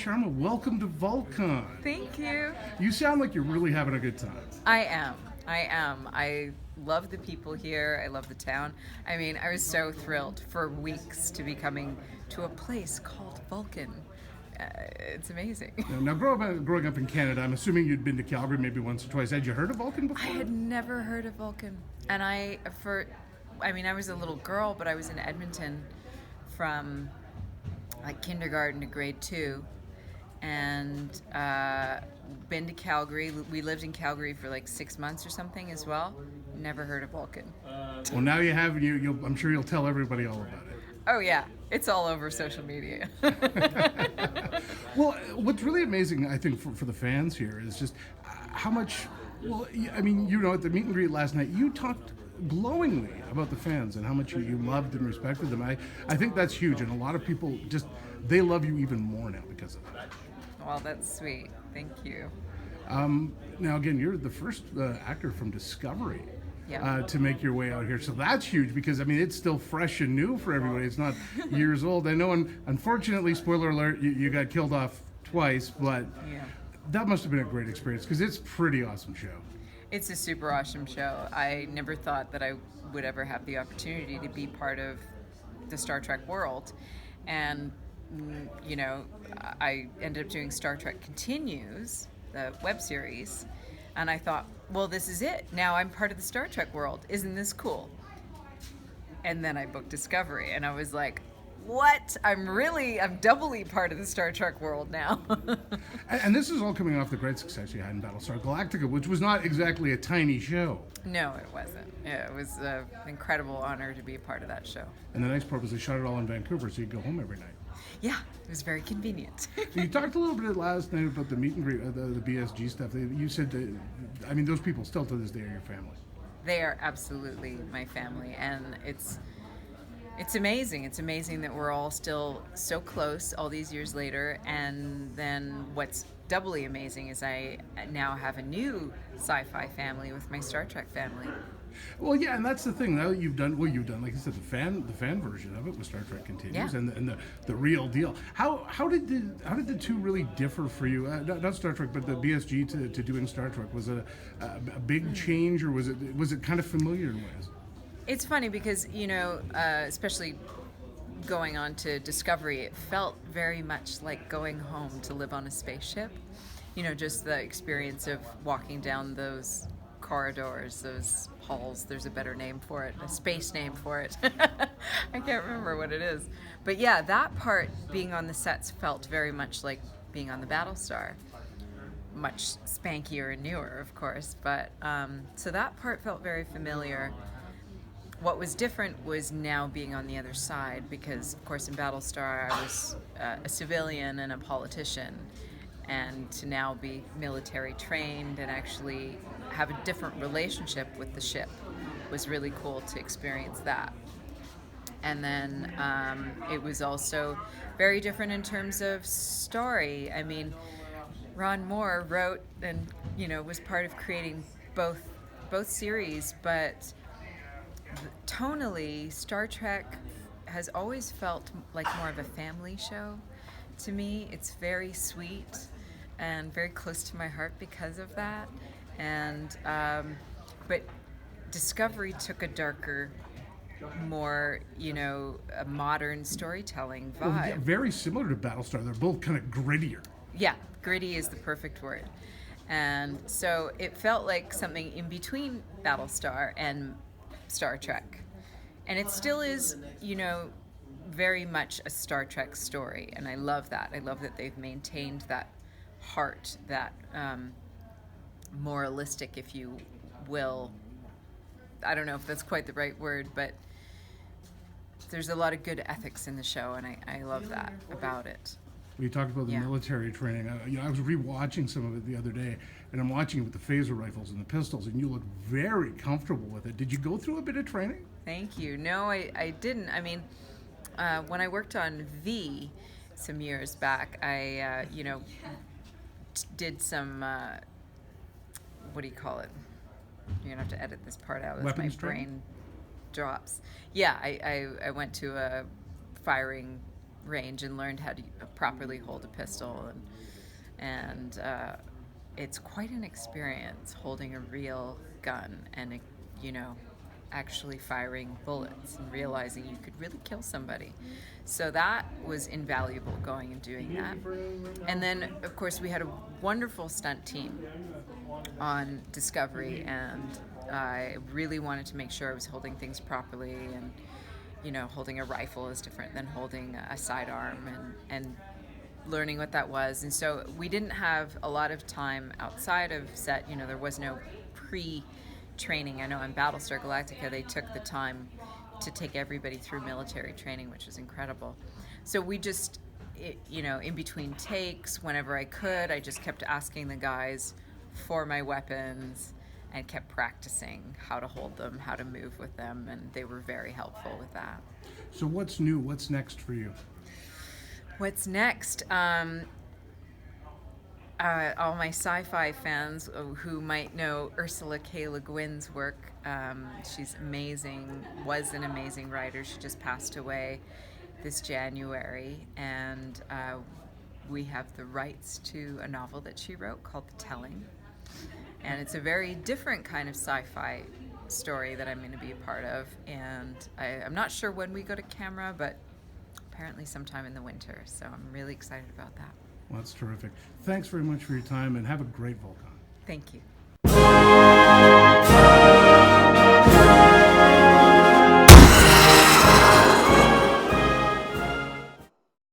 Sharma, welcome to Vulcan. Thank you. You sound like you're really having a good time. I am. I love the people here. I love the town. I mean, I was so thrilled for weeks to be coming to a place called Vulcan. It's amazing. Now, growing up in Canada, I'm assuming you'd been to Calgary maybe once or twice. Had you heard of Vulcan before? I had never heard of Vulcan. And I was a little girl, but I was in Edmonton from like kindergarten to grade 2. And been to Calgary. We lived in Calgary for like 6 months or something as well. Never heard of Vulcan. Well, now you have. I'm sure you'll tell everybody all about it. Oh yeah, it's all over social media. Well, what's really amazing, I think, for the fans here is just how much. Well, I mean, at the meet and greet last night, you talked glowingly about the fans and how much you loved and respected them. I think that's huge, and a lot of people they love you even more now because of that. Well, that's sweet. Thank you. Now, again, you're the first actor from Discovery Yeah. to make your way out here. So that's huge because, I mean, it's still fresh and new for everybody. It's not years old. I know, unfortunately, spoiler alert, you got killed off twice, but Yeah. that must have been a great experience because it's a pretty awesome show. It's a super awesome show. I never thought that I would ever have the opportunity to be part of the Star Trek world. And, I ended up doing Star Trek Continues, the web series. And I thought, well, this is it. Now I'm part of the Star Trek world. Isn't this cool? And then I booked Discovery, and I was like, what? I'm doubly part of the Star Trek world now. And this is all coming off the great success you had in Battlestar Galactica, which was not exactly a tiny show. No, it wasn't. Yeah, it was an incredible honor to be a part of that show. And the nice part was they shot it all in Vancouver, so you could go home every night. Yeah, it was very convenient. You talked a little bit last night about the meet and greet, the BSG stuff. You said, those people still to this day are your family. They are absolutely my family, and it's amazing. It's amazing that we're all still so close all these years later. And then what's doubly amazing is I now have a new sci-fi family with my Star Trek family. Well, yeah, and that's the thing. Now you've done, like I said, the fan version of it with Star Trek Continues, Yeah. and the real deal. How did the two really differ for you? Not Star Trek, but the BSG to doing Star Trek. Was it a big change, or was it kind of familiar in ways? It's funny because, especially going on to Discovery, it felt very much like going home to live on a spaceship. Just the experience of walking down those corridors, those halls. There's a better name for it, a space name for it. I can't remember what it is. But yeah, that part, being on the sets, felt very much like being on the Battlestar. Much spankier and newer, of course. But so that part felt very familiar. What was different was now being on the other side, because, of course, in Battlestar I was a civilian and a politician, and to now be military trained and actually have a different relationship with the ship was really cool to experience that. And then it was also very different in terms of story. I mean, Ron Moore wrote and was part of creating both series, but tonally, Star Trek has always felt like more of a family show to me. It's very sweet and very close to my heart because of that. And but Discovery took a darker, more a modern storytelling vibe. Well, yeah, very similar to Battlestar. They're both kind of grittier. Yeah, gritty is the perfect word. And so it felt like something in between Battlestar and Star Trek. And it still is, very much a Star Trek story. And I love that. I love that they've maintained that heart, that moralistic, if you will. I don't know if that's quite the right word, but there's a lot of good ethics in the show, and I love that about it. You talked about the military training. I was rewatching some of it the other day, and I'm watching it with the phaser rifles and the pistols, and you look very comfortable with it. Did you go through a bit of training? Thank you. No, I didn't. I mean, when I worked on V some years back, I, did some, what do you call it? You're going to have to edit this part out as Weapons my training? brain drops. Yeah, I went to a firing range and learned how to properly hold a pistol, and it's quite an experience holding a real gun and you know, actually firing bullets and realizing you could really kill somebody. So that was invaluable, going and doing that. And then, of course, we had a wonderful stunt team on Discovery, and I really wanted to make sure I was holding things properly, and you know, holding a rifle is different than holding a sidearm, and learning what that was. And so we didn't have a lot of time outside of set. You know, there was no pre-training. I know on Battlestar Galactica they took the time to take everybody through military training, which was incredible. So we just, you know, in between takes, whenever I could, I just kept asking the guys for my weapons and kept practicing how to hold them, how to move with them, and they were very helpful with that. So what's new? What's next for you? What's next? All my sci-fi fans who might know Ursula K. Le Guin's work, she's amazing, was an amazing writer. She just passed away this January, and we have the rights to a novel that she wrote called The Telling. And it's a very different kind of sci-fi story that I'm going to be a part of. And I'm not sure when we go to camera, but apparently sometime in the winter. So I'm really excited about that. Well, that's terrific. Thanks very much for your time, and have a great Vulcan. Thank you.